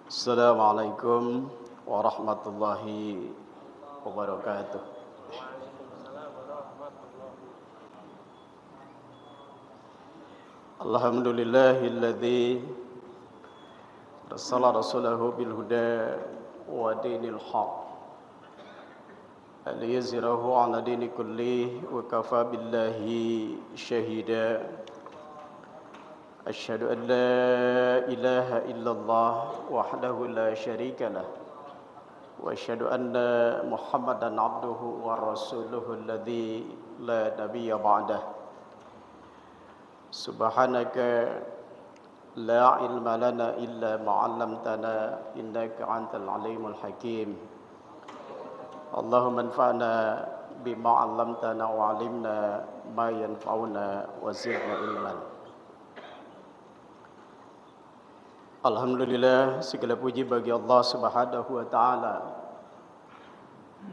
Assalamualaikum warahmatullahi wabarakatuh. Alhamdulillahilladzi arsala rasulahu bil huda wa dinil haq liyuzhirahu 'ala dini kulli wa kafa billahi syahida. Asyhadu an la ilaha illallah wahdahu la syarika lah wa asyhadu anna Muhammadan abduhu wa rasuluhu alladzi la nabiyya ba'dah. Subhanaka la ilma lana illa ma 'allamtana innaka antal alimul hakim. Allahumma anfa'na bima 'allamtana wa 'allimna ma yanfa'una wa zidna ilman. Alhamdulillah, segala puji bagi Allah Subhanahu wa taala.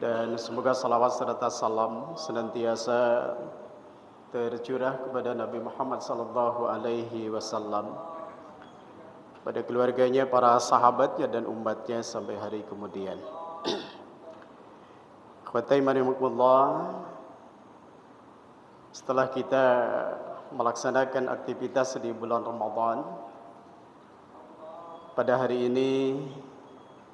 Dan semoga salawat serta salam senantiasa tercurah kepada Nabi Muhammad sallallahu alaihi wasallam, pada keluarganya, para sahabatnya dan umatnya sampai hari kemudian. Ikhwatai marimukumullah, setelah kita melaksanakan aktivitas di bulan Ramadan, pada hari ini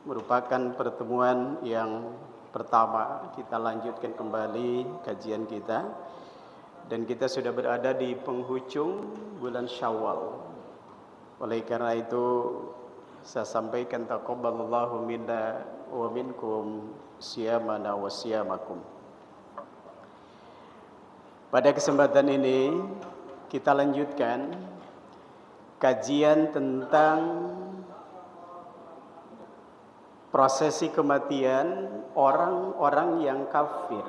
merupakan pertemuan yang pertama kita lanjutkan kembali kajian kita, dan kita sudah berada di penghujung bulan Syawal. Oleh karena itu saya sampaikan taqabbalallahu minna wa minkum siyamana wa siyamakum. Pada kesempatan ini kita lanjutkan kajian tentang prosesi kematian orang-orang yang kafir.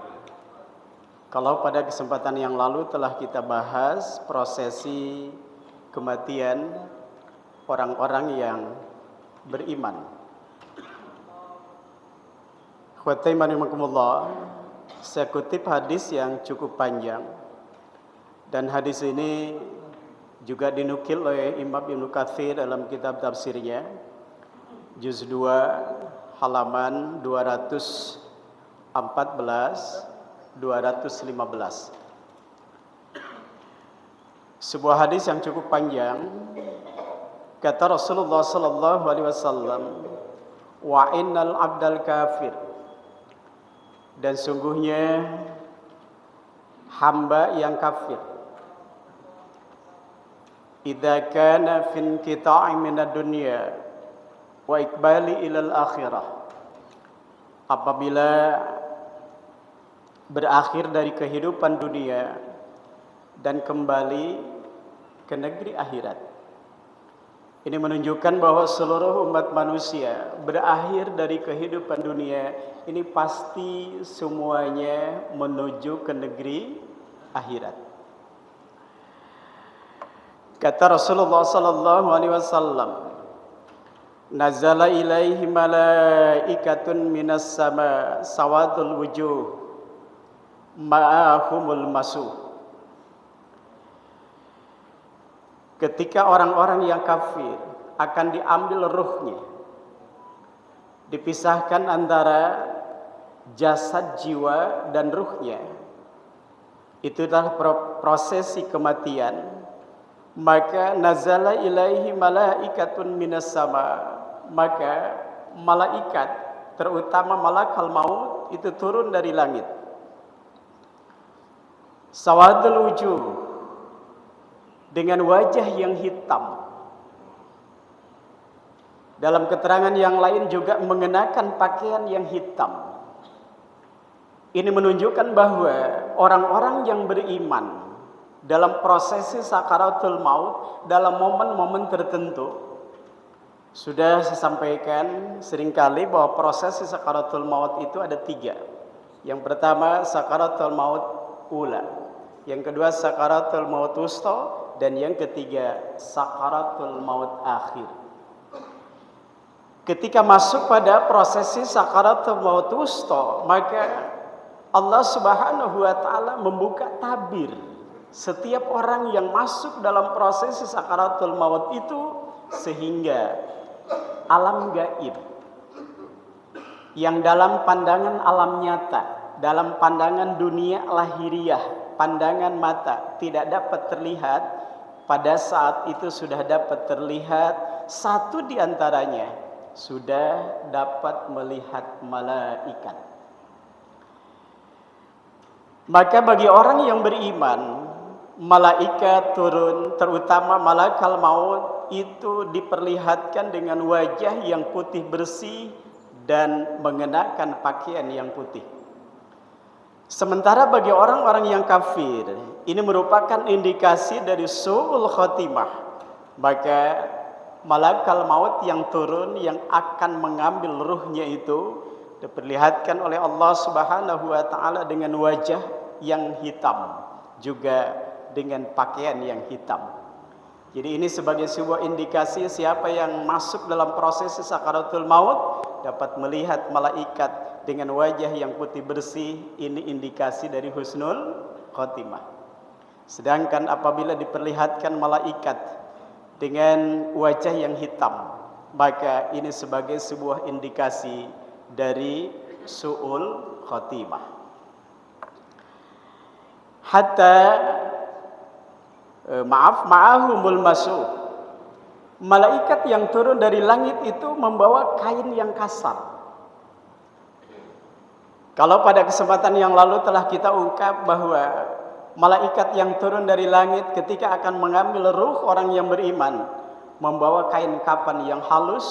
Kalau pada kesempatan yang lalu telah kita bahas prosesi kematian orang-orang yang beriman. Ikhwati rahimakumullah, saya kutip hadis yang cukup panjang, dan hadis ini juga dinukil oleh Imam Ibnu Katsir dalam kitab tafsirnya, juz 2 halaman 214-215. Sebuah hadis yang cukup panjang. Kata Rasulullah sallallahu alaihi wasallam, wa innal abdal kafir, dan sungguhnya hamba yang kafir, idza kana fin qita'i minad dunya wa iqbali ilal akhirah, apabila berakhir dari kehidupan dunia dan kembali ke negeri akhirat. Ini menunjukkan bahwa seluruh umat manusia berakhir dari kehidupan dunia ini pasti semuanya menuju ke negeri akhirat. Kata Rasulullah sallallahu alaihi wasallam, nazala ilaihi malaikatun minas sama sawadul wujuh ma'ahumul masuh. Ketika orang-orang yang kafir akan diambil ruhnya, dipisahkan antara jasad jiwa dan ruhnya, itulah prosesi kematian. Maka nazala ilaihi malaikatun minas sama, maka malaikat, terutama malakal maut, itu turun dari langit. Sawadul wujuh, dengan wajah yang hitam. Dalam keterangan yang lain juga mengenakan pakaian yang hitam. Ini menunjukkan bahwa orang-orang yang beriman dalam prosesi sakaratul maut, dalam momen-momen tertentu, sudah saya sampaikan seringkali bahwa prosesi sakaratul maut itu ada 3. Yang pertama sakaratul maut ula, yang kedua sakaratul maut wusta, dan yang ketiga sakaratul maut akhir. Ketika masuk pada prosesi sakaratul maut wusta, maka Allah Subhanahu wa taala membuka tabir setiap orang yang masuk dalam proses sakaratul maut itu, sehingga alam gaib yang dalam pandangan alam nyata, dalam pandangan dunia lahiriah, pandangan mata tidak dapat terlihat, pada saat itu sudah dapat terlihat. Satu di antaranya sudah dapat melihat malaikat. Maka bagi orang yang beriman, malaikat turun, terutama malakal maut itu diperlihatkan dengan wajah yang putih bersih dan mengenakan pakaian yang putih. Sementara bagi orang-orang yang kafir, ini merupakan indikasi dari su'ul khotimah. Maka malakal maut yang turun, yang akan mengambil ruhnya itu, diperlihatkan oleh Allah Subhanahu wa taala dengan wajah yang hitam, juga dengan pakaian yang hitam. Jadi ini sebagai sebuah indikasi siapa yang masuk dalam proses sakaratul maut dapat melihat malaikat dengan wajah yang putih bersih. Ini indikasi dari husnul khotimah. Sedangkan apabila diperlihatkan malaikat dengan wajah yang hitam, maka ini sebagai sebuah indikasi dari su'ul khotimah. Hatta ma'ahumul masuh, malaikat yang turun dari langit itu membawa kain yang kasar. Kalau pada kesempatan yang lalu telah kita ungkap bahwa malaikat yang turun dari langit ketika akan mengambil ruh orang yang beriman membawa kain kapan yang halus,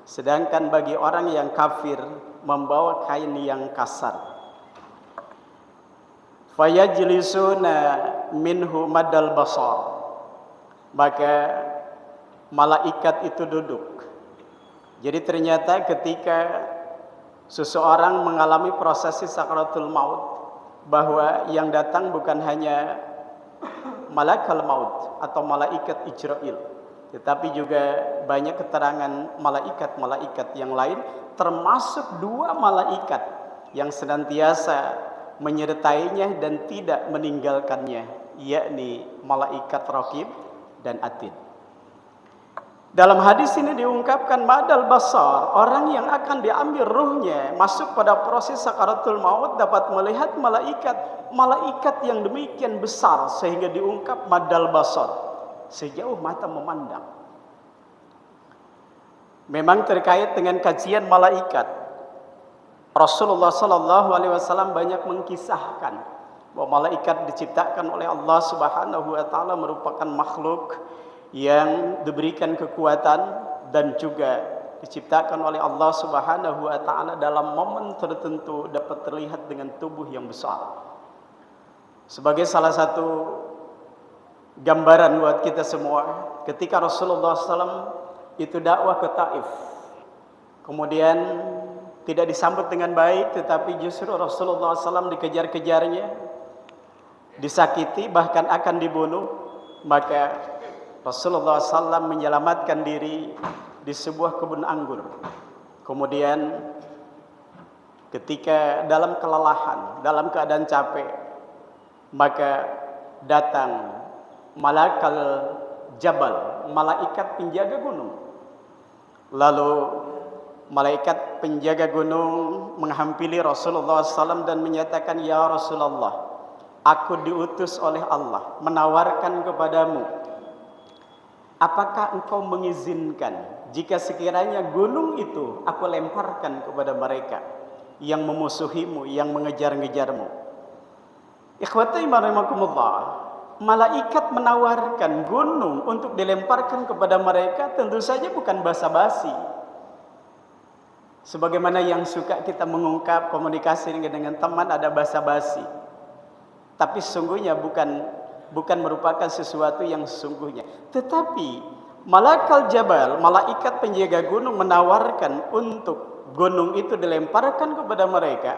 sedangkan bagi orang yang kafir membawa kain yang kasar. Fayajlisuna minhu madal basar, maka malaikat itu duduk. Jadi ternyata ketika seseorang mengalami prosesi sakaratul maut, bahwa yang datang bukan hanya malakal maut atau malaikat Ijrail, tetapi juga banyak keterangan malaikat-malaikat yang lain, termasuk dua malaikat yang senantiasa menyertainya dan tidak meninggalkannya, yakni malaikat Raqib dan Atid. Dalam hadis ini diungkapkan madal basar, orang yang akan diambil ruhnya masuk pada proses sakaratul maut dapat melihat malaikat yang demikian besar, sehingga diungkap madal basar, sejauh mata memandang. Memang terkait dengan kajian malaikat, Rasulullah sallallahu alaihi wasallam banyak mengkisahkan bahwa malaikat diciptakan oleh Allah Subhanahu wa taala merupakan makhluk yang diberikan kekuatan dan juga diciptakan oleh Allah Subhanahu wa taala dalam momen tertentu dapat terlihat dengan tubuh yang besar. Sebagai salah satu gambaran buat kita semua, ketika Rasulullah SAW itu dakwah ke Taif, kemudian tidak disambut dengan baik, tetapi justru Rasulullah SAW dikejar-kejarnya, disakiti, bahkan akan dibunuh. Maka Rasulullah SAW menyelamatkan diri di sebuah kebun anggur. Kemudian ketika dalam kelelahan, dalam keadaan capek, maka datang malakal jabal, malaikat penjaga gunung. Lalu malaikat penjaga gunung menghampiri Rasulullah SAW dan menyatakan, "Ya Rasulullah, aku diutus oleh Allah menawarkan kepadamu, apakah engkau mengizinkan jika sekiranya gunung itu aku lemparkan kepada mereka yang memusuhimu, yang mengejar-ngejarmu?" Ikhwati rahimakumullah, malaikat menawarkan gunung untuk dilemparkan kepada mereka tentu saja bukan basa-basi. Sebagaimana yang suka kita mengungkap komunikasi dengan teman ada basa-basi, tapi sesungguhnya bukan merupakan sesuatu yang sesungguhnya. Tetapi malakal jabal, malaikat penjaga gunung menawarkan untuk gunung itu dilemparkan kepada mereka,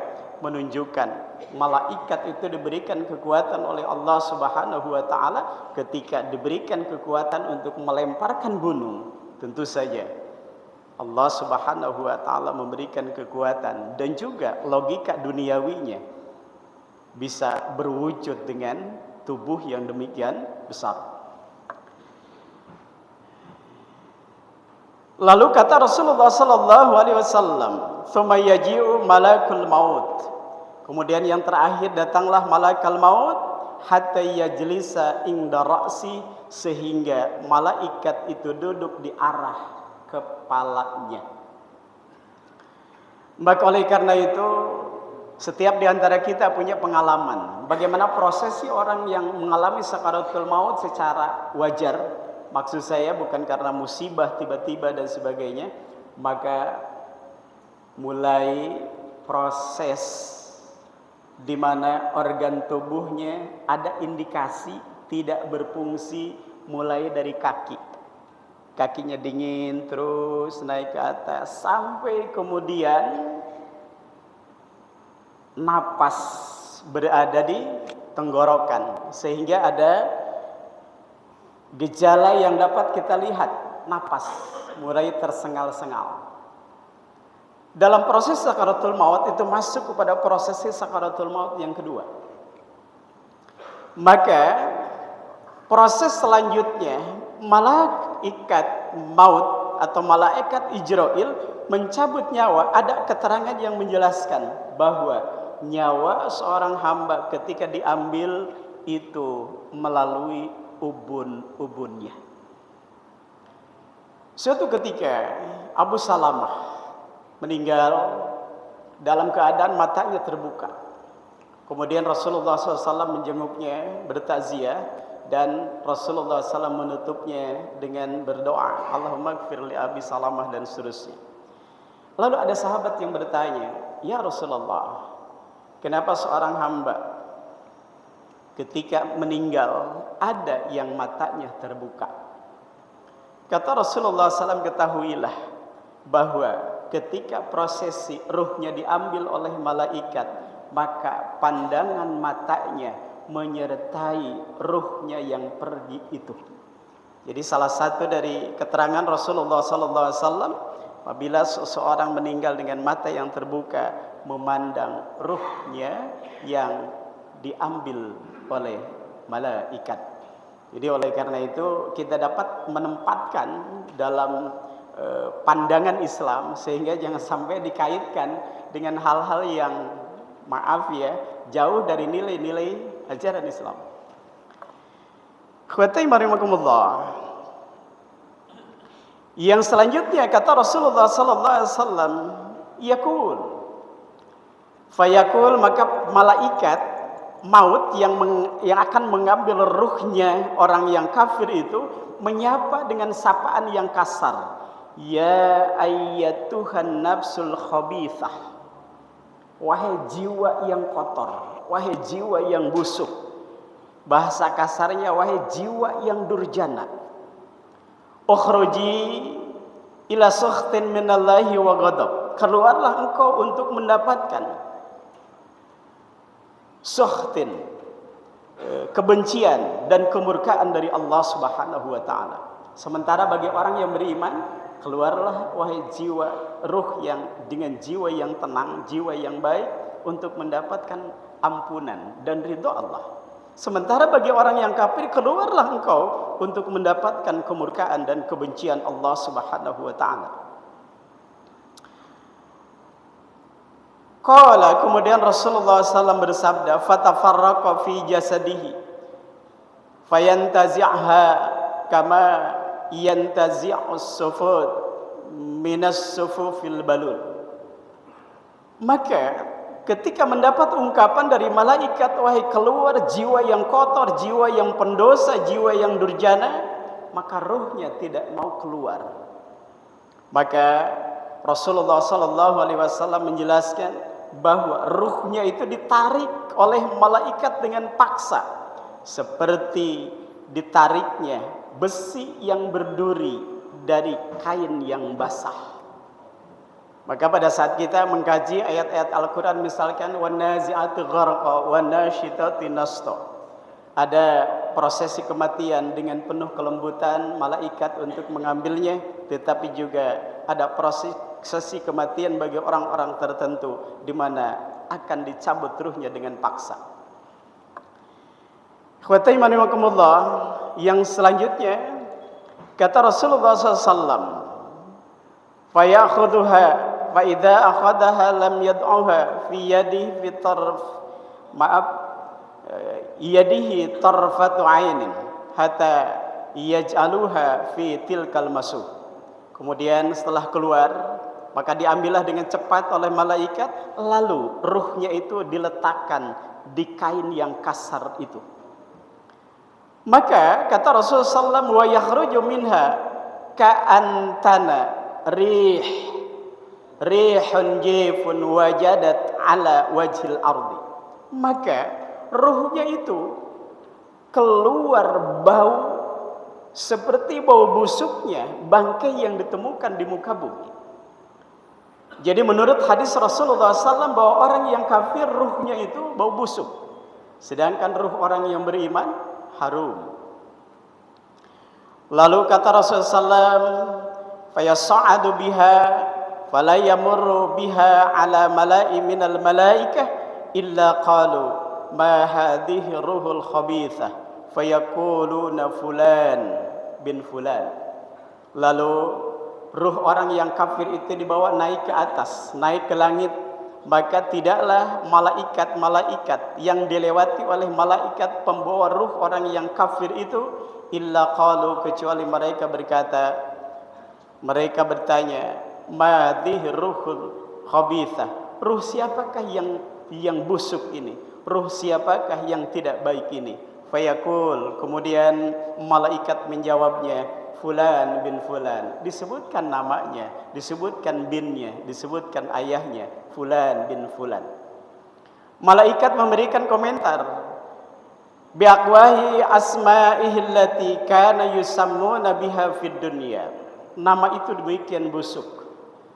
menunjukkan malaikat itu diberikan kekuatan oleh Allah Subhanahu wa taala. Ketika diberikan kekuatan untuk melemparkan gunung, tentu saja Allah Subhanahu wa taala memberikan kekuatan dan juga logika duniawinya bisa berwujud dengan tubuh yang demikian besar. Lalu kata Rasulullah sallallahu alaihi wasallam, "Tsumma yaji'u malakul maut." Kemudian yang terakhir datanglah malakal maut hatta yajlisa inda ra'si, sehingga malaikat itu duduk di arah kepalanya. Maka oleh karena itu setiap di antara kita punya pengalaman bagaimana prosesi orang yang mengalami sakaratul maut secara wajar. Maksud saya bukan karena musibah tiba-tiba dan sebagainya. Maka mulai proses di mana organ tubuhnya ada indikasi tidak berfungsi, mulai dari kaki. Kakinya dingin terus naik ke atas sampai kemudian napas berada di tenggorokan, sehingga ada gejala yang dapat kita lihat, napas mulai tersengal-sengal. Dalam proses sakaratul maut itu masuk kepada prosesi sakaratul maut yang kedua. Maka proses selanjutnya malaikat maut atau malaikat Ijrail mencabut nyawa. Ada keterangan yang menjelaskan bahwa nyawa seorang hamba ketika diambil itu melalui ubun-ubunnya. Suatu ketika Abu Salamah meninggal dalam keadaan matanya terbuka. Kemudian Rasulullah SAW menjenguknya, bertakziah, dan Rasulullah SAW menutupnya dengan berdoa, Allahumma gfir li Abi Salamah, dan seterusnya. Lalu ada sahabat yang bertanya, ya Rasulullah, kenapa seorang hamba ketika meninggal ada yang matanya terbuka? Kata Rasulullah SAW, ketahuilah bahwa ketika prosesi ruhnya diambil oleh malaikat, maka pandangan matanya menyertai ruhnya yang pergi itu. Jadi salah satu dari keterangan Rasulullah SAW, apabila seseorang meninggal dengan mata yang terbuka, memandang ruhnya yang diambil oleh malaikat. Jadi oleh karena itu kita dapat menempatkan dalam pandangan Islam, sehingga jangan sampai dikaitkan dengan hal-hal yang maaf ya, jauh dari nilai-nilai ajaran Islam. Khawati marimakumullah. Yang selanjutnya kata Rasulullah sallallahu alaihi wasallam, yaqul, fayaqul, maka malaikat maut yang akan mengambil ruhnya orang yang kafir itu menyapa dengan sapaan yang kasar. Ya ayyatuhan nafsul khabithah, wahai jiwa yang kotor, wahai jiwa yang busuk. Bahasa kasarnya, wahai jiwa yang durjana. Ukhruji ila sukhtin minallahi wa ghadab. Keluarlah engkau untuk mendapatkan sukhtin, kebencian dan kemurkaan dari Allah Subhanahu wa taala. Sementara bagi orang yang beriman, keluarlah wahai jiwa, ruh yang dengan jiwa yang tenang, jiwa yang baik, untuk mendapatkan ampunan dan ridha Allah. Sementara bagi orang yang kafir, keluarlah engkau untuk mendapatkan kemurkaan dan kebencian Allah Subhanahu wa taala. Qala, kemudian Rasulullah SAW bersabda, fatafarraqa fi jasadihi fayantazi'ha kama yantazi'us sufud minas sufufil balul. Maka ketika mendapat ungkapan dari malaikat, wahai keluar jiwa yang kotor, jiwa yang pendosa, jiwa yang durjana, maka ruhnya tidak mau keluar. Maka Rasulullah SAW menjelaskan bahwa ruhnya itu ditarik oleh malaikat dengan paksa, seperti ditariknya besi yang berduri dari kain yang basah. Maka pada saat kita mengkaji ayat-ayat Al-Quran, misalkan وَالنَّازِعَاتِ غَرْقًا وَالنَّاشِطَاتِ نَشْطًا, ada prosesi kematian dengan penuh kelembutan malaikat untuk mengambilnya, tetapi juga ada prosesi kematian bagi orang-orang tertentu di mana akan dicabut ruhnya dengan paksa. Ikhwati rahimakumullah, yang selanjutnya kata Rasulullah SAW, fayakhudhuha fa idza akhadaha lam yad'uha fi yadihi fi tarf yadihi tarfatu ainin hatta yaj'aluha fi tilkal masuh. Kemudian setelah keluar, maka diambillah dengan cepat oleh malaikat, lalu ruhnya itu diletakkan di kain yang kasar itu. Maka kata Rasulullah SAW, wa yakhruju minha ka'antana rihun jifun wajadat ala wajhil ardi. Maka ruhnya itu keluar bau seperti bau busuknya bangkai yang ditemukan di muka bumi. Jadi menurut hadis Rasulullah SAW bahwa orang yang kafir ruhnya itu bau busuk, sedangkan ruh orang yang beriman harum. Lalu kata Rasulullah SAW, fayas'adu biha fala yamurru biha ala mala'i minal malaikah illa qalu ma hadhihi ruhul khabithah fayaquluna fulan bin fulan. Lalu ruh orang yang kafir itu dibawa naik ke atas, naik ke langit, maka tidaklah malaikat-malaikat yang dilewati oleh malaikat pembawa ruh orang yang kafir itu illa qalu, kecuali mereka bertanya, madhihi ruhul khabithah, ruh siapakah yang busuk ini, ruh siapakah yang tidak baik ini. Fayaqul, kemudian malaikat menjawabnya, fulan bin fulan, disebutkan namanya, disebutkan binnya, disebutkan ayahnya, fulan bin fulan. Malaikat memberikan komentar, biaqwahi asma'ihi allati kana yusammuna biha fid dunya. Nama itu demikian busuk,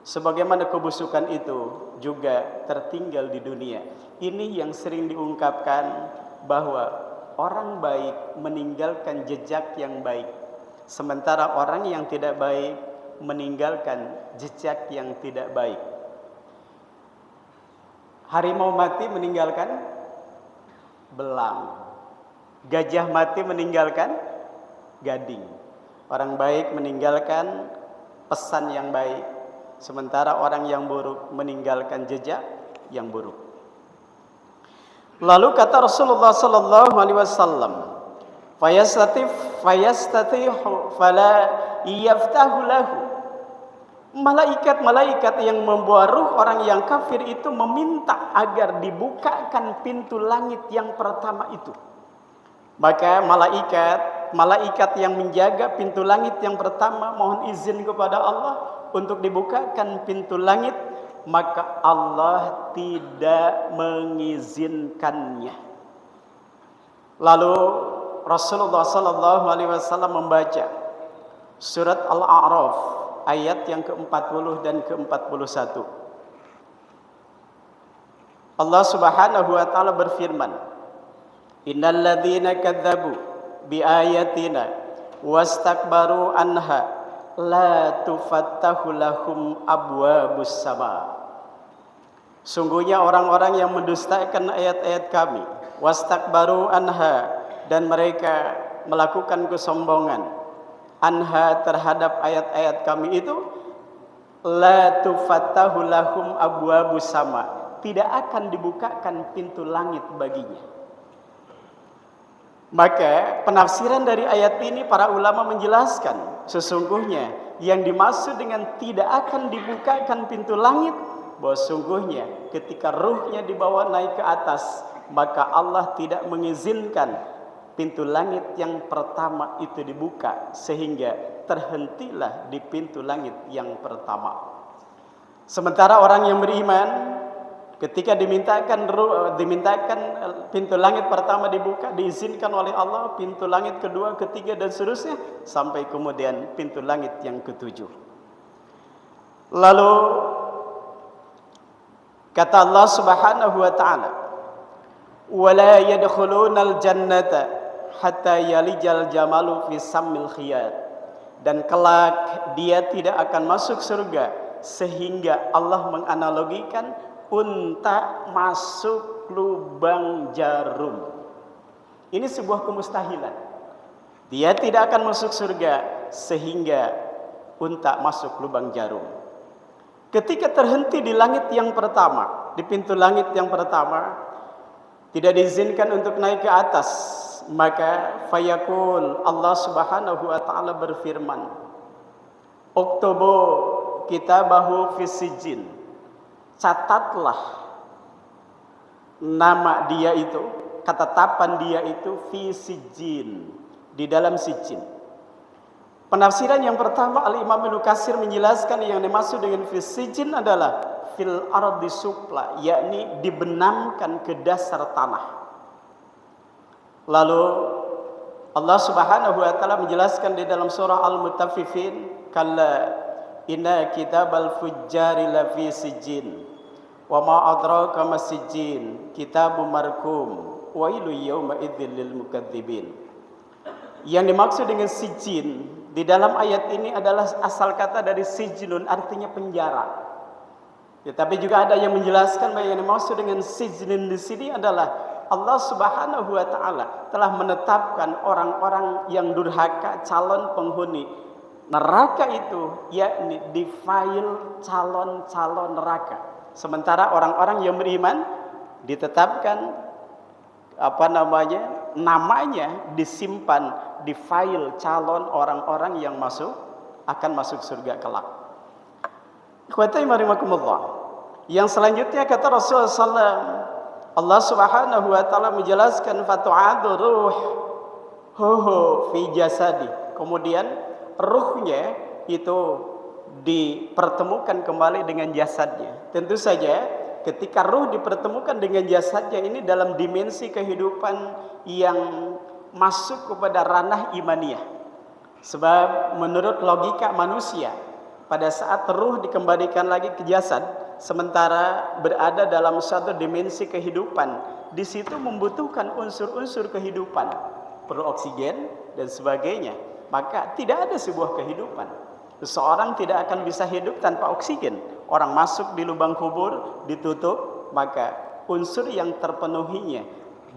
sebagaimana kebusukan itu juga tertinggal di dunia. Ini yang sering diungkapkan bahwa orang baik meninggalkan jejak yang baik, sementara orang yang tidak baik meninggalkan jejak yang tidak baik. Harimau mati meninggalkan belang, gajah mati meninggalkan gading. Orang baik meninggalkan pesan yang baik, sementara orang yang buruk meninggalkan jejak yang buruk. Lalu kata Rasulullah sallallahu alaihi wasallam, fayastatihu fala yaftahu lahu. Malaikat-malaikat yang membawa ruh orang yang kafir itu meminta agar dibukakan pintu langit yang pertama itu. Maka malaikat yang menjaga pintu langit yang pertama mohon izin kepada Allah untuk dibukakan pintu langit, maka Allah tidak mengizinkannya. Lalu Rasulullah sallallahu alaihi wasallam membaca surat Al-A'raf ayat yang ke-40 dan ke-41. Allah Subhanahu wa taala berfirman, innal ladzina kadzdzabu biayatina wastakbaru anha la tufattahu lahum abwabus sama. Sungguhnya orang-orang yang mendustakan ayat-ayat kami, wastakbaru anha, dan mereka melakukan kesombongan, anha, terhadap ayat-ayat kami itu, la tufattahu lahum abwabus sama, tidak akan dibukakan pintu langit baginya. Maka penafsiran dari ayat ini para ulama menjelaskan, sesungguhnya yang dimaksud dengan tidak akan dibukakan pintu langit, bahwa sungguhnya ketika ruhnya dibawa naik ke atas, maka Allah tidak mengizinkan pintu langit yang pertama itu dibuka, sehingga terhentilah di pintu langit yang pertama. Sementara orang yang beriman, ketika dimintakan pintu langit pertama dibuka, diizinkan oleh Allah pintu langit kedua, ketiga, dan seterusnya, sampai kemudian pintu langit yang ketujuh. Lalu kata Allah Subhanahu wa taala, wala yadkhulunal jannata hatta yalijal jamalu fi sammil khiyat, dan kelak dia tidak akan masuk surga sehingga Allah menganalogikan unta masuk lubang jarum. Ini sebuah kemustahilan. Dia tidak akan masuk surga sehingga unta masuk lubang jarum. Ketika terhenti di langit yang pertama, di pintu langit yang pertama, tidak diizinkan untuk naik ke atas, maka fayaqul, Allah Subhanahu wa taala berfirman, "Uktubu kitabahu fis sijjin." Catatlah nama dia itu, ketetapan dia itu fi sijjin, di dalam sijjin. Penafsiran yang pertama, Al-Imam Ibnu Katsir menjelaskan yang dimaksud dengan fi sijjin adalah fil ardi supla, yakni dibenamkan ke dasar tanah. Lalu Allah Subhanahu wa taala menjelaskan di dalam surah Al-Mutaffifin, kalla inna kitabal fujjari lafi sijjin wa ma adraka masijjin kitabum markum wa ilu yawma idzil lil mukadzibin. Yang dimaksud dengan sijjin di dalam ayat ini adalah asal kata dari sijnun, artinya penjara. Tetapi juga ada yang menjelaskan bahwa yang dimaksud dengan sijnun di sini adalah Allah Subhanahu wa taala telah menetapkan orang-orang yang durhaka calon penghuni neraka itu, yakni di file calon-calon neraka. Sementara orang-orang yang beriman ditetapkan namanya disimpan di file calon orang-orang yang akan masuk surga kelak. Ikhwati rahimakumullah. Yang selanjutnya kata Rasulullah SAW, Allah Subhanahu wa taala menjelaskan fatu'adu ruh fi jasadi. Kemudian ruhnya itu dipertemukan kembali dengan jasadnya. Tentu saja ketika ruh dipertemukan dengan jasadnya ini dalam dimensi kehidupan yang masuk kepada ranah imaniyah. Sebab menurut logika manusia, pada saat ruh dikembalikan lagi ke jasad, sementara berada dalam suatu dimensi kehidupan, di situ membutuhkan unsur-unsur kehidupan, perlu oksigen dan sebagainya. Maka tidak ada sebuah kehidupan. Seseorang tidak akan bisa hidup tanpa oksigen. Orang masuk di lubang kubur, ditutup, maka unsur yang terpenuhinya,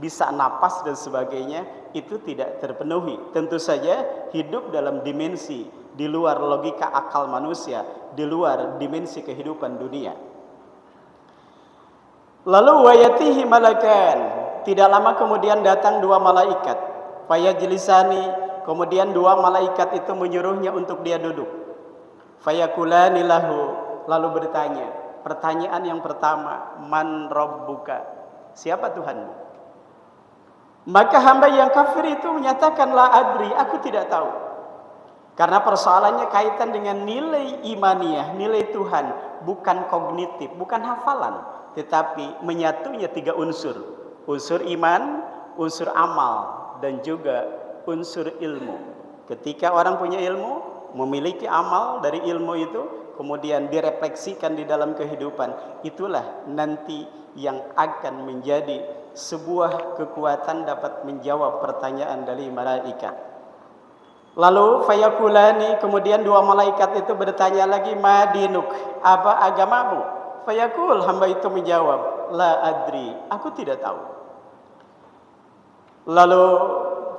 bisa napas dan sebagainya, itu tidak terpenuhi. Tentu saja hidup dalam dimensi di luar logika akal manusia, di luar dimensi kehidupan dunia. Lalu wayatihi malakan, tidak lama kemudian datang dua malaikat. Fayajlisani, kemudian dua malaikat itu menyuruhnya untuk dia duduk. Fayakulani lahu, lalu bertanya. Pertanyaan yang pertama, man rabbuka? Siapa Tuhanmu? Maka hamba yang kafir itu menyatakan la adri, aku tidak tahu. Karena persoalannya kaitan dengan nilai imaniyah, nilai Tuhan, bukan kognitif, bukan hafalan, tetapi menyatunya tiga unsur. Unsur iman, unsur amal, dan juga unsur ilmu. Ketika orang punya ilmu, memiliki amal dari ilmu itu, kemudian direfleksikan di dalam kehidupan, itulah nanti yang akan menjadi sebuah kekuatan dapat menjawab pertanyaan dari malaikat. Lalu fayakulani, kemudian dua malaikat itu bertanya lagi, madinuk, apa agamamu? Fayakul, hamba itu menjawab, la adri, aku tidak tahu. Lalu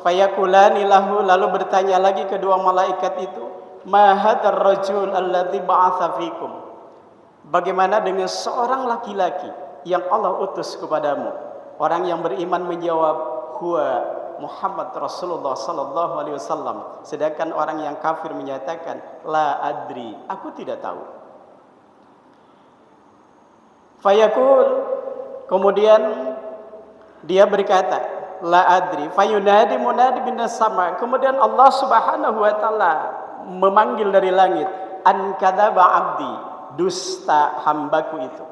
fayakulani lahu, lalu bertanya lagi kedua malaikat itu, ma hadzal rajul alladzi ba'atsa fikum? Bagaimana dengan seorang laki-laki yang Allah utus kepadamu? Orang yang beriman menjawab, huwa Muhammad Rasulullah sallallahu alaihi wasallam. Sedangkan orang yang kafir menyatakan, la adri, aku tidak tahu. Fayaqul, kemudian dia berkata, la adri. Fayunadi munadi minas sama. Kemudian Allah Subhanahu wa taala memanggil dari langit, an kadzaba abdi, dusta hambaku itu.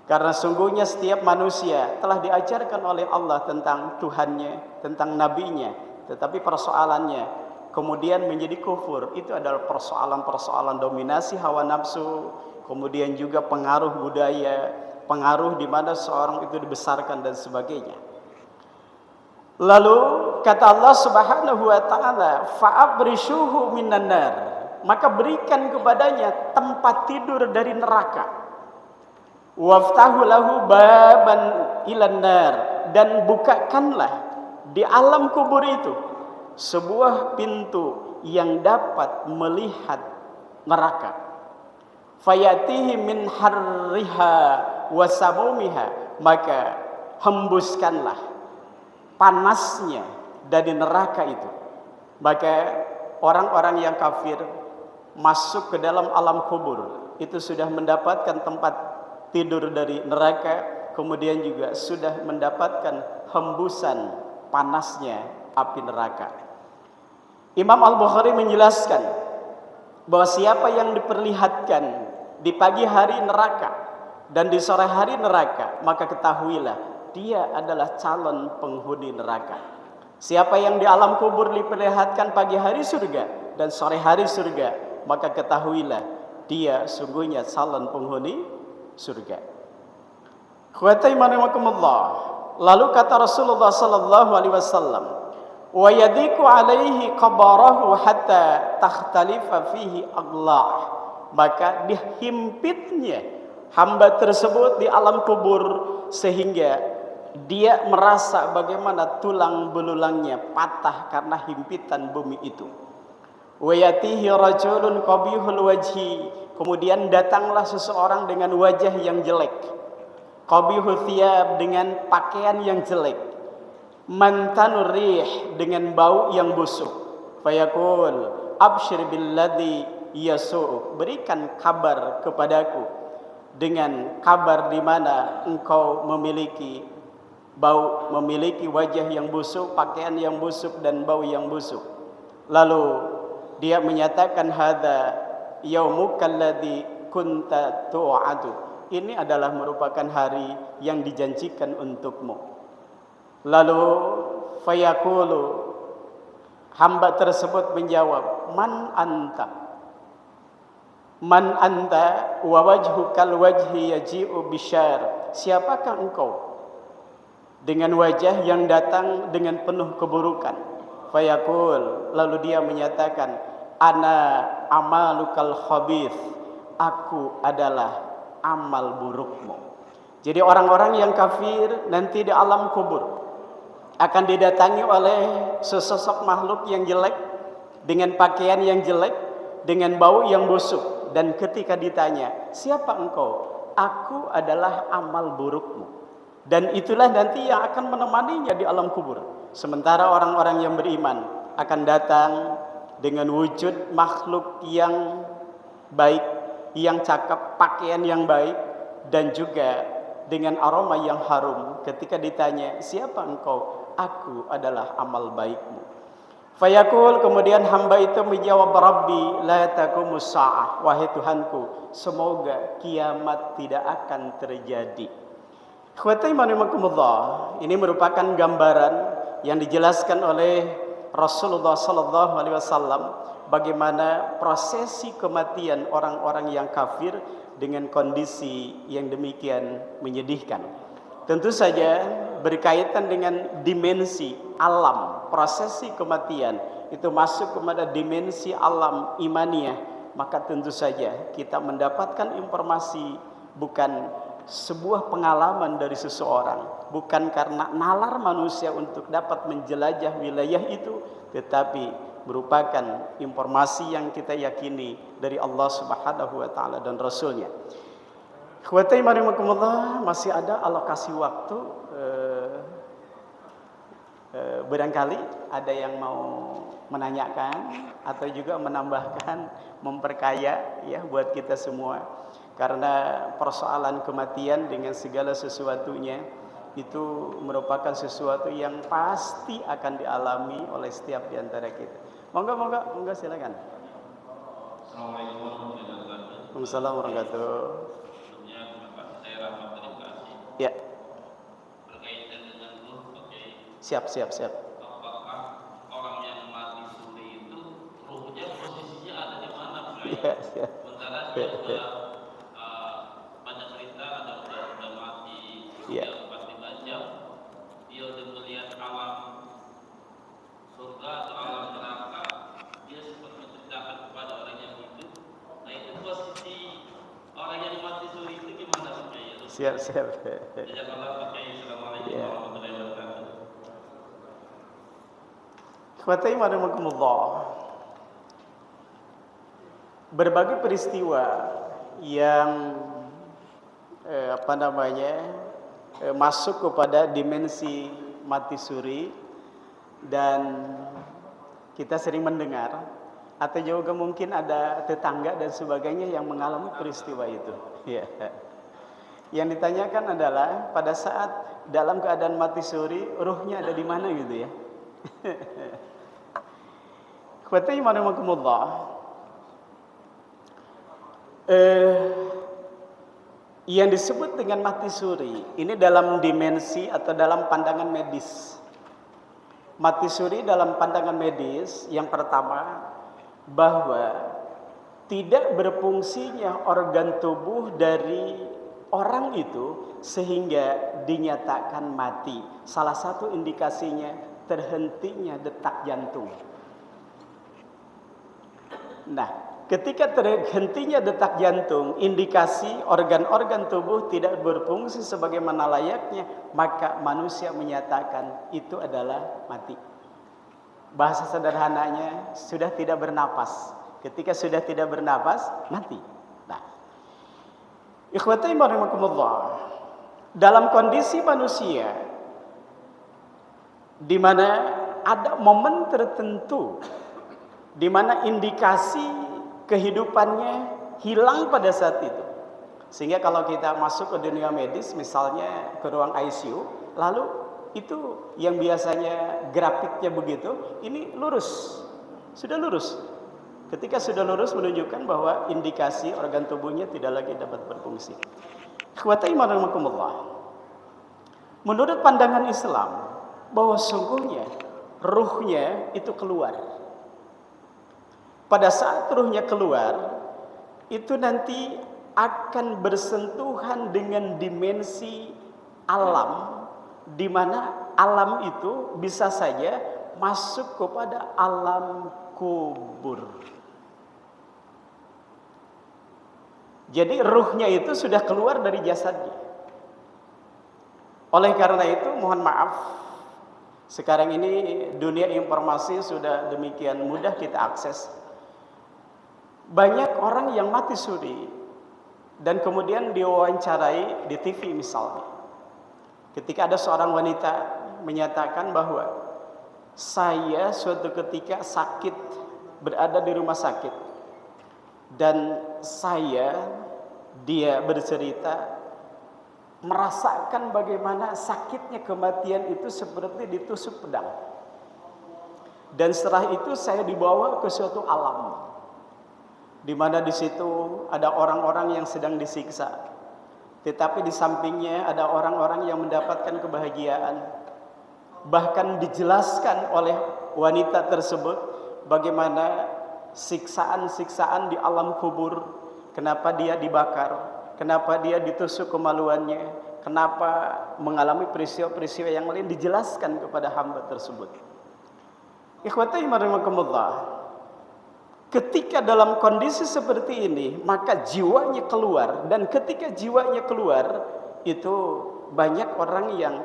Karena sungguhnya setiap manusia telah diajarkan oleh Allah tentang Tuhannya, tentang nabinya, tetapi persoalannya kemudian menjadi kufur. Itu adalah persoalan-persoalan dominasi hawa nafsu, kemudian juga pengaruh budaya, pengaruh di mana seorang itu dibesarkan dan sebagainya. Lalu kata Allah Subhanahu wa taala, fa'abrishuhu minan nar, maka berikan kepadanya tempat tidur dari neraka. Waftahu lahu baban ilan nar, dan bukakanlah Di alam kubur itu sebuah pintu yang dapat melihat neraka. Fayatihi min harriha wa samumiha, maka hembuskanlah panasnya dari neraka itu. Maka orang-orang yang kafir masuk ke dalam alam kubur itu sudah mendapatkan tempat tidur dari neraka, kemudian juga sudah mendapatkan hembusan panasnya api neraka. Imam Al-Bukhari menjelaskan bahwa siapa yang diperlihatkan di pagi hari neraka dan di sore hari neraka, maka ketahuilah dia adalah calon penghuni neraka. Siapa yang di alam kubur diperlihatkan pagi hari surga dan sore hari surga, maka ketahuilah dia sungguhnya calon penghuni surga. Khawatir rahimakumullah. Lalu kata Rasulullah sallallahu alaihi wasallam, wa yadiku alaihi qabarahu hatta takhtalifa fihi aglah. Maka dihimpitnya hamba tersebut di alam kubur sehingga dia merasa bagaimana tulang belulangnya patah karena himpitan bumi itu. Wa yatihi rajulun qabihul wajhi, kemudian datanglah seseorang dengan wajah yang jelek. Qabihul thiyab, dengan pakaian yang jelek. Mantanur rih, dengan bau yang busuk. Fayaqul abshir billadhi yasu'uk, berikan kabar kepadaku dengan kabar di mana engkau memiliki bau, memiliki wajah yang busuk, pakaian yang busuk dan bau yang busuk. Lalu dia menyatakan hadza yaumukal ladzi kunta tu'adu, ini adalah merupakan hari yang dijanjikan untukmu. Lalu fayaqulu, hamba tersebut menjawab, man anta, man anta wa wajhukal wajhi yaji'u bisyar, siapakah engkau dengan wajah yang datang dengan penuh keburukan. Fayaqul, lalu dia menyatakan, ana amalukal khabith, aku adalah amal burukmu. Jadi orang-orang yang kafir nanti di alam kubur akan didatangi oleh sesosok makhluk yang jelek, dengan pakaian yang jelek, dengan bau yang busuk. Dan ketika ditanya, siapa engkau? Aku adalah amal burukmu. Dan itulah nanti yang akan menemaninya di alam kubur. Sementara orang-orang yang beriman akan datang dengan wujud makhluk yang baik, yang cakep, pakaian yang baik, dan juga dengan aroma yang harum. Ketika ditanya, siapa engkau? Aku adalah amal baikmu. Fayaqul, kemudian hamba itu menjawab, Rabbi la taqumus sa'ah, wahai Tuhanku, semoga kiamat tidak akan terjadi. Ini merupakan gambaran yang dijelaskan oleh Rasulullah sallallahu alaihi wasallam bagaimana prosesi kematian orang-orang yang kafir dengan kondisi yang demikian menyedihkan. Tentu saja berkaitan dengan dimensi alam, prosesi kematian itu masuk kepada dimensi alam imaniyah, maka tentu saja kita mendapatkan informasi bukan sebuah pengalaman dari seseorang, bukan karena nalar manusia untuk dapat menjelajah wilayah itu, tetapi merupakan informasi yang kita yakini dari Allah Subhanahu wa taala dan Rasulnya. Khawati marimakumullah, masih ada alokasi waktu, barangkali ada yang mau menanyakan atau juga menambahkan, memperkaya ya buat kita semua. Karena persoalan kematian dengan segala sesuatunya itu merupakan sesuatu yang pasti akan dialami oleh setiap di antara kita. Monggo silakan. Assalamualaikum warahmatullahi wabarakatuh. Waalaikumsalam warahmatullahi wabarakatuh. Sebelumnya terima kasih, saya Rahmat Terima Ya. Berkaitan dengan ruh, oke. Siap. Apakah orang yang mati suri itu ruhnya posisinya ada di mana? Ya. Sementara dia sudah banyak cerita ada sudah mati Ya. 45 jam, dia sudah melihat alam surga atau alam neraka, dia sempat menceritakan kepada orang yang hidup. Nah itu posisi orang yang mati suri itu gimana supaya? Siap. Jazakallah khairan. Assalamualaikum warahmatullahi wabarakatuh. Ikhwati rahimakumullah. Berbagai peristiwa yang masuk kepada dimensi mati suri, dan kita sering mendengar atau juga mungkin ada tetangga dan sebagainya yang mengalami peristiwa itu. Ya. Yang ditanyakan adalah pada saat dalam keadaan mati suri, ruhnya ada di mana gitu ya. Ikhwati rahimakumullah. Yang disebut dengan mati suri ini dalam dimensi atau dalam pandangan medis. Mati suri dalam pandangan medis yang pertama, bahwa tidak berfungsinya organ tubuh dari orang itu sehingga dinyatakan mati. Salah satu indikasinya terhentinya detak jantung. Nah, ketika terhentinya detak jantung, indikasi organ-organ tubuh tidak berfungsi sebagaimana layaknya, maka manusia menyatakan itu adalah mati. Bahasa sederhananya, sudah tidak bernapas. Ketika sudah tidak bernapas, mati. Nah, ikhwati rahimakumullah, dalam kondisi manusia di mana ada momen tertentu di mana indikasi kehidupannya hilang pada saat itu. Sehingga kalau kita masuk ke dunia medis, misalnya ke ruang ICU, lalu itu yang biasanya grafiknya begitu, ini lurus, sudah lurus. Ketika sudah lurus menunjukkan bahwa indikasi organ tubuhnya tidak lagi dapat berfungsi. Ikhwati rahimakumullah. Menurut pandangan Islam, bahwa sungguhnya ruhnya itu keluar. Pada saat ruhnya keluar, itu nanti akan bersentuhan dengan dimensi alam, di mana alam itu bisa saja masuk kepada alam kubur. Jadi ruhnya itu sudah keluar dari jasadnya. Oleh karena itu, mohon maaf, sekarang ini dunia informasi sudah demikian mudah kita akses. Banyak orang yang mati suri dan kemudian diwawancarai di TV misalnya. Ketika ada seorang wanita menyatakan bahwa saya suatu ketika sakit, berada di rumah sakit, dan dia bercerita merasakan bagaimana sakitnya kematian itu seperti ditusuk pedang. Dan setelah itu saya dibawa ke suatu alam, di mana di situ ada orang-orang yang sedang disiksa, tetapi di sampingnya ada orang-orang yang mendapatkan kebahagiaan. Bahkan dijelaskan oleh wanita tersebut bagaimana siksaan-siksaan di alam kubur, kenapa dia dibakar, kenapa dia ditusuk kemaluannya, kenapa mengalami peristiwa-peristiwa yang lain, dijelaskan kepada hamba tersebut. Ikhwati rahimakumullah. Ketika dalam kondisi seperti ini, maka jiwanya keluar, dan ketika jiwanya keluar, itu banyak orang yang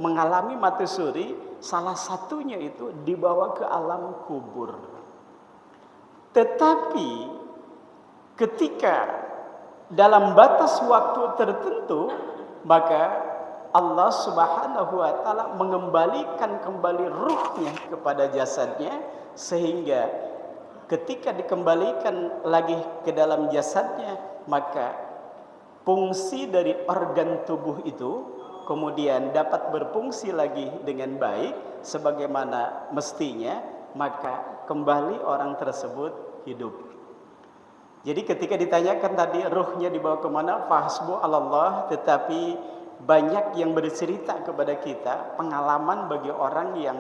mengalami mati suri, salah satunya itu dibawa ke alam kubur. Tetapi ketika dalam batas waktu tertentu, maka Allah Subhanahu wa taala mengembalikan kembali ruhnya kepada jasadnya, sehingga ketika dikembalikan lagi ke dalam jasadnya, maka fungsi dari organ tubuh itu kemudian dapat berfungsi lagi dengan baik sebagaimana mestinya, maka kembali orang tersebut hidup. Jadi ketika ditanyakan tadi ruhnya dibawa kemana, fahasbu Allah, tetapi banyak yang bercerita kepada kita pengalaman bagi orang yang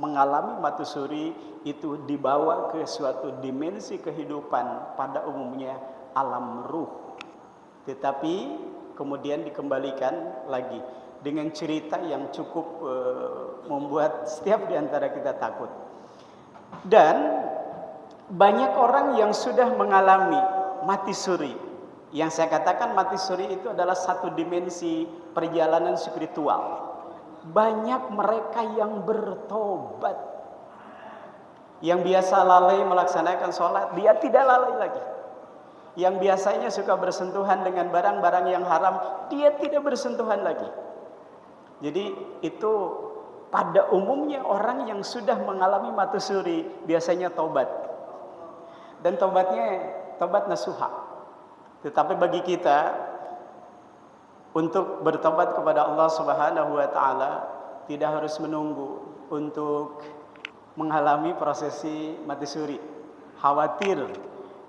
mengalami mati suri itu dibawa ke suatu dimensi kehidupan, pada umumnya alam ruh, tetapi kemudian dikembalikan lagi dengan cerita yang cukup membuat setiap di antara kita takut. Dan banyak orang yang sudah mengalami mati suri. Yang saya katakan mati suri itu adalah satu dimensi perjalanan spiritual. Banyak mereka yang bertobat Yang biasa lalai melaksanakan sholat, dia tidak lalai lagi. Yang biasanya suka bersentuhan dengan barang-barang yang haram, dia tidak bersentuhan lagi. Jadi itu pada umumnya orang yang sudah mengalami mati suri biasanya taubat. Dan taubatnya taubat nasuha. Tetapi bagi kita untuk bertobat kepada Allah Subhanahu wa taala tidak harus menunggu untuk mengalami prosesi mati suri. Khawatir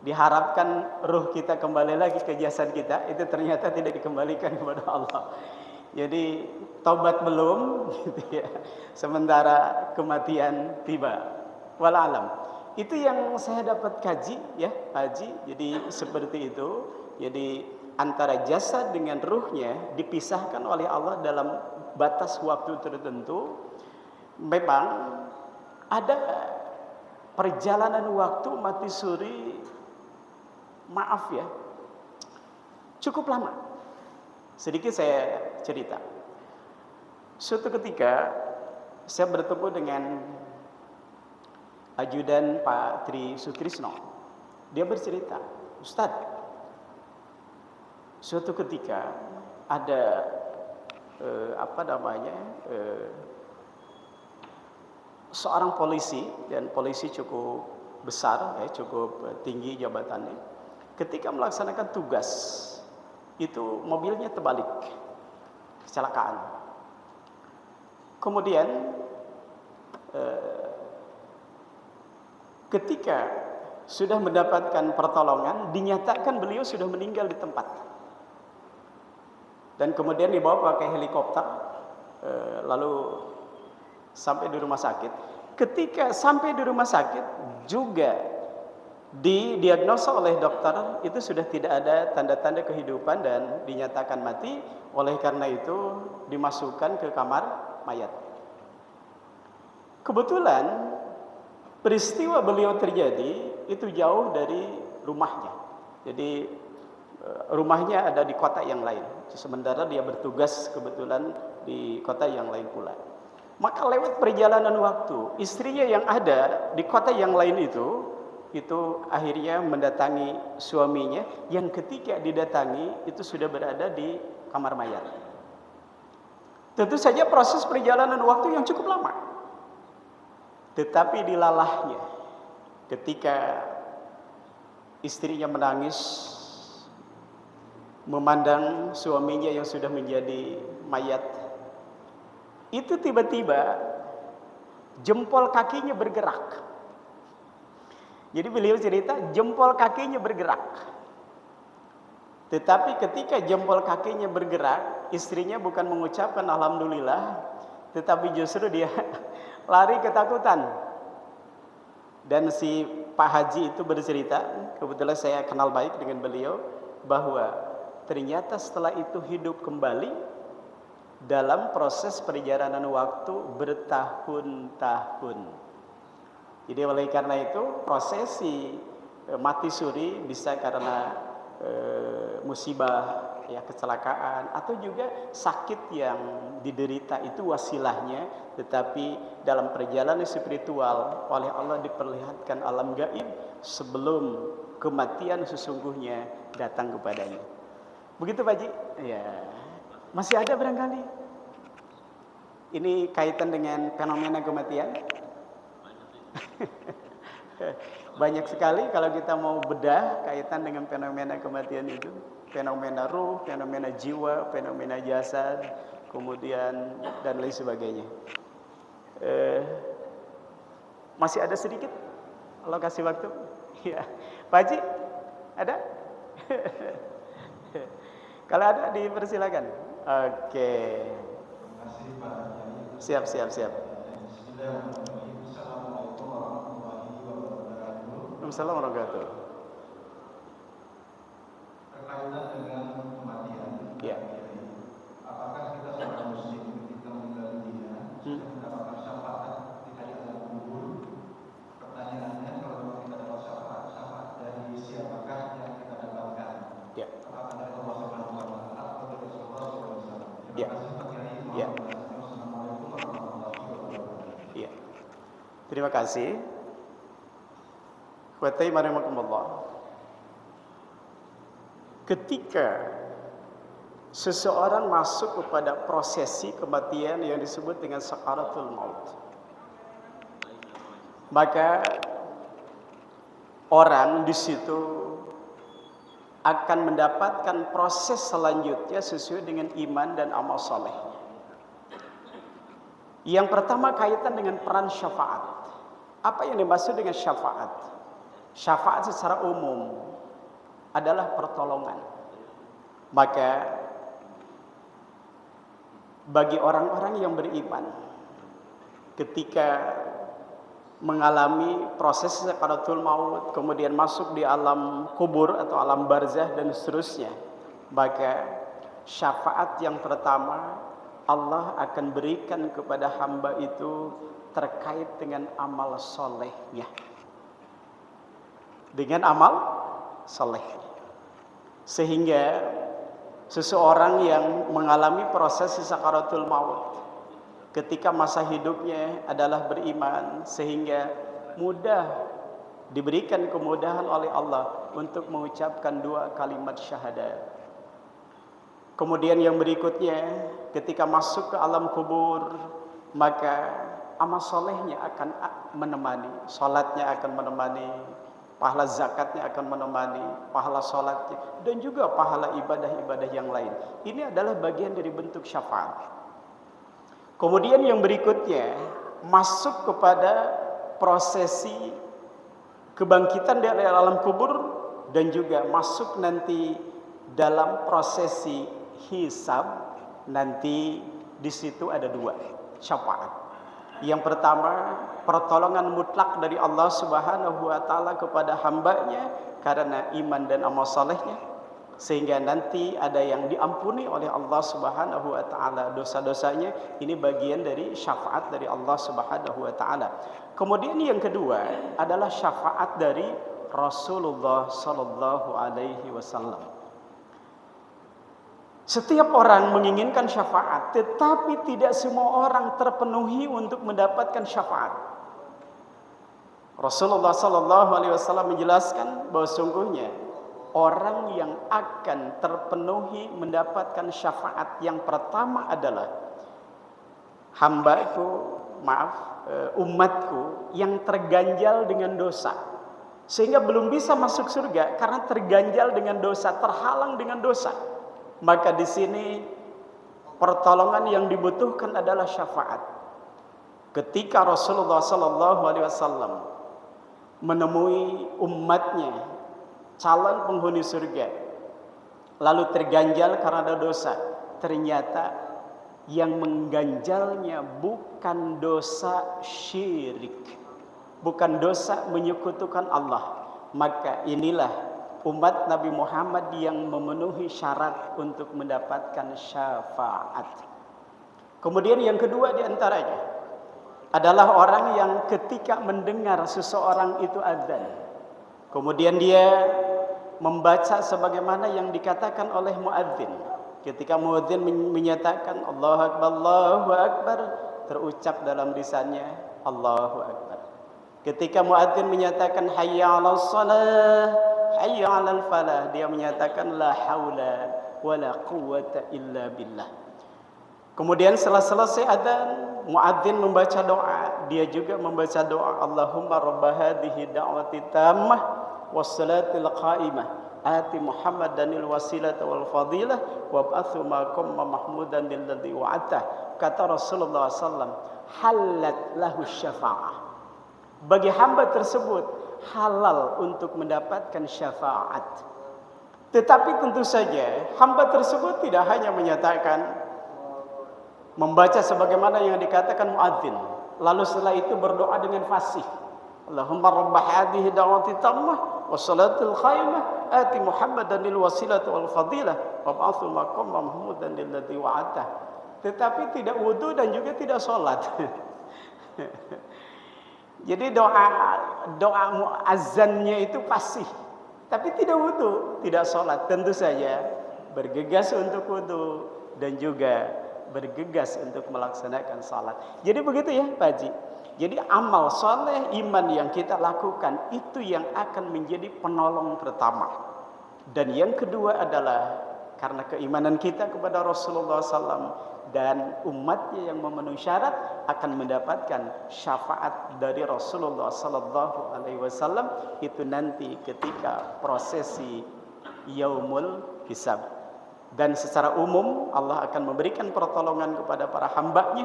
diharapkan ruh kita kembali lagi ke jasad kita, itu ternyata tidak dikembalikan kepada Allah. Jadi taubat belum gitu ya. Sementara kematian tiba. Wallahualam. Itu yang saya dapat kaji ya, Haji. Jadi seperti itu. Jadi antara jasad dengan ruhnya dipisahkan oleh Allah dalam batas waktu tertentu. Memang ada perjalanan waktu mati suri, maaf ya, cukup lama. Sedikit saya cerita. Suatu ketika saya bertemu dengan ajudan Pak Tri Sutrisno. Dia bercerita, Ustadz, suatu ketika ada seorang polisi, dan polisi cukup besar, cukup tinggi jabatannya. Ketika melaksanakan tugas, itu mobilnya terbalik, kecelakaan. Kemudian ketika sudah mendapatkan pertolongan, dinyatakan beliau sudah meninggal di tempat. Dan kemudian dibawa pakai helikopter, lalu sampai di rumah sakit. Ketika sampai di rumah sakit juga didiagnosa oleh dokter itu sudah tidak ada tanda-tanda kehidupan dan dinyatakan mati. Oleh karena itu dimasukkan ke kamar mayat. Kebetulan peristiwa beliau terjadi itu jauh dari rumahnya. Jadi rumahnya ada di kota yang lain. Sementara dia bertugas kebetulan di kota yang lain pula. Maka lewat perjalanan waktu, istrinya yang ada di kota yang lain itu akhirnya mendatangi suaminya yang ketika didatangi itu sudah berada di kamar mayat. Tentu saja proses perjalanan waktu yang cukup lama. Tetapi dilalahnya ketika istrinya menangis memandang suaminya yang sudah menjadi mayat, itu tiba-tiba jempol kakinya bergerak. Jadi beliau cerita jempol kakinya bergerak. Tetapi ketika jempol kakinya bergerak, istrinya bukan mengucapkan alhamdulillah, tetapi justru dia lari ketakutan. Dan si Pak Haji itu bercerita, kebetulan saya kenal baik dengan beliau, bahwa ternyata setelah itu hidup kembali dalam proses perjalanan waktu bertahun-tahun. Jadi oleh karena itu prosesi mati suri bisa karena musibah, ya, kecelakaan, atau juga sakit yang diderita itu wasilahnya. Tetapi dalam perjalanan spiritual oleh Allah diperlihatkan alam gaib sebelum kematian sesungguhnya datang kepadanya. Begitu Pak Haji? Ya. Masih ada barangkali? Ini kaitan dengan fenomena kematian? Banyak sekali kalau kita mau bedah kaitan dengan fenomena kematian itu. Fenomena ruh, fenomena jiwa, fenomena jasad, kemudian dan lain sebagainya. Masih ada sedikit? Allah kasih waktu. Ya. Pak Haji, ada? Kalau ada dipersilakan. Oke. Siap. Assalamualaikum warahmatullahi wabarakatuh. Berkaitan dengan kematian. Ya. Apakah kita sebagai muslim ketika meninggal dunia sudah mendapatkan syafaat ketika di alam kubur? Pertanyaannya, kalau kita dapat syafaat dari siapakah yang kita dapatkan? Ya. Apakah dari Allah Subhanahu wa taala atau dari Rasulullah SAW? Ya. Terima kasih Pak Kiai. Ya. Assalamualaikum warahmatullahi wabarakatuh. Ya. Terima kasih. Wa tayyibarakumullah. Ketika seseorang masuk kepada prosesi kematian yang disebut dengan sakaratul maut, maka orang di situ akan mendapatkan proses selanjutnya sesuai dengan iman dan amal soleh. Yang pertama kaitan dengan peran syafaat. Apa yang dimaksud dengan syafaat? Syafaat secara umum adalah pertolongan. Maka bagi orang-orang yang beriman, ketika mengalami proses sakaratul maut, kemudian masuk di alam kubur atau alam barzah dan seterusnya, maka syafaat yang pertama Allah akan berikan kepada hamba itu terkait dengan amal solehnya. Dengan amal soleh. Sehingga seseorang yang mengalami proses sakaratul maut ketika masa hidupnya adalah beriman, sehingga mudah diberikan kemudahan oleh Allah untuk mengucapkan 2 kalimat syahadat. Kemudian yang berikutnya, ketika masuk ke alam kubur, maka amal solehnya akan menemani, salatnya akan menemani, pahala zakatnya akan menemani, pahala salatnya, dan juga pahala ibadah-ibadah yang lain. Ini adalah bagian dari bentuk syafaat. Kemudian yang berikutnya, masuk kepada prosesi kebangkitan dari alam kubur, dan juga masuk nanti dalam prosesi hisab. Nanti di situ ada 2 syafaat. Yang pertama, pertolongan mutlak dari Allah Subhanahu wa taala kepada hambanya karena iman dan amal salehnya, sehingga nanti ada yang diampuni oleh Allah Subhanahu wa taala dosa-dosanya. Ini bagian dari syafaat dari Allah Subhanahu wa taala. Kemudian yang kedua adalah syafaat dari Rasulullah sallallahu alaihi wasallam. Setiap orang menginginkan syafaat, tetapi tidak semua orang terpenuhi untuk mendapatkan syafaat. Rasulullah sallallahu alaihi wasallam menjelaskan bahwa sungguhnya orang yang akan terpenuhi mendapatkan syafaat yang pertama adalah umatku yang terganjal dengan dosa, sehingga belum bisa masuk surga karena terganjal dengan dosa, terhalang dengan dosa. Maka di sini pertolongan yang dibutuhkan adalah syafaat. Ketika Rasulullah sallallahu alaihi wasallam menemui umatnya calon penghuni surga, lalu terganjal karena ada dosa, ternyata yang mengganjalnya bukan dosa syirik, bukan dosa menyekutukan Allah. Maka inilah umat Nabi Muhammad yang memenuhi syarat untuk mendapatkan syafaat. Kemudian yang kedua diantaranya adalah orang yang ketika mendengar seseorang itu azan, kemudian dia membaca sebagaimana yang dikatakan oleh muadzin. Ketika muadzin menyatakan Allahu Akbar, Allahu Akbar, terucap dalam lisannya Allahu Akbar. Ketika muadzin menyatakan hayya 'alas shalah, hayya 'alal falah, dia menyatakan la haula wala quwwata illa billah. Kemudian setelah selesai adzan, muadzin membaca doa, dia juga membaca doa Allahumma rabb hadhihi da'wati tammah wassalatil qa'imah ati Muhammadanil wasilata wal fadilah wab'athu maqamma mahmudan alladzi wa'ata. Kata Rasulullah sallallahu halat lahu syafa'ah. Bagi hamba tersebut halal untuk mendapatkan syafaat. Tetapi tentu saja hamba tersebut tidak hanya menyatakan membaca sebagaimana yang dikatakan muadzin, lalu setelah itu berdoa dengan fasih. Allahumma rabb hadhihi da'wati tammah wassalatul qaimah ati Muhammadanil wasilata wal fadilah wab'athu maqamma mahmudan alladzi wa'ata. Tetapi tidak wudu dan juga tidak salat. Jadi doa muazzannya itu fasih, tapi tidak wudu, tidak salat. Tentu saja bergegas untuk wudu dan juga bergegas untuk melaksanakan salat. Jadi begitu ya Pak Haji. Jadi amal soleh, iman yang kita lakukan itu yang akan menjadi penolong pertama. Dan yang kedua adalah karena keimanan kita kepada Rasulullah SAW dan umatnya yang memenuhi syarat akan mendapatkan syafaat dari Rasulullah SAW itu nanti ketika prosesi yaumul hisab. Dan secara umum Allah akan memberikan pertolongan kepada para hambanya,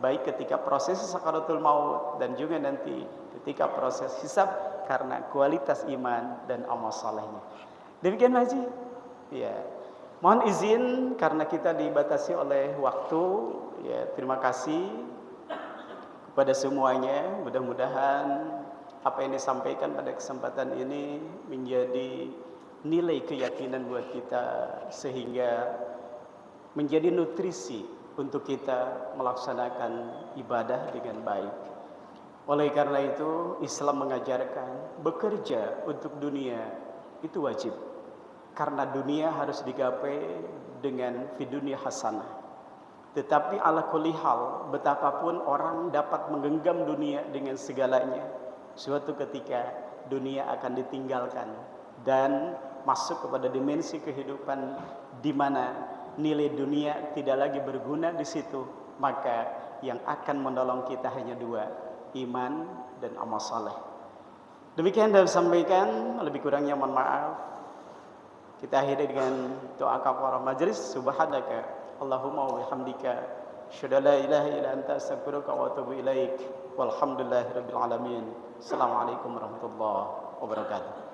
baik ketika proses sakaratul maut dan juga nanti ketika proses hisab, karena kualitas iman dan amal salehnya. Demikian Haji. Ya. Mohon izin karena kita dibatasi oleh waktu. Ya, terima kasih kepada semuanya. Mudah-mudahan apa yang disampaikan pada kesempatan ini menjadi nilai keyakinan buat kita sehingga menjadi nutrisi untuk kita melaksanakan ibadah dengan baik. Oleh karena itu, Islam mengajarkan bekerja untuk dunia itu wajib. Karena dunia harus digapai dengan fidunia hasanah. Tetapi ala kulli hal, betapapun orang dapat menggenggam dunia dengan segalanya, suatu ketika dunia akan ditinggalkan dan masuk kepada dimensi kehidupan di mana nilai dunia tidak lagi berguna di situ, maka yang akan menolong kita hanya dua, iman dan amal saleh. Demikian yang saya sampaikan, lebih kurangnya mohon maaf. Kita akhiri dengan doa kafarah majlis. Subhanaka Allahumma wa bihamdika asyhadu an la ilaha illa anta astaghfiruka wa atubu ilaik. Walhamdulillahirabbil alamin. Assalamualaikum warahmatullahi wabarakatuh.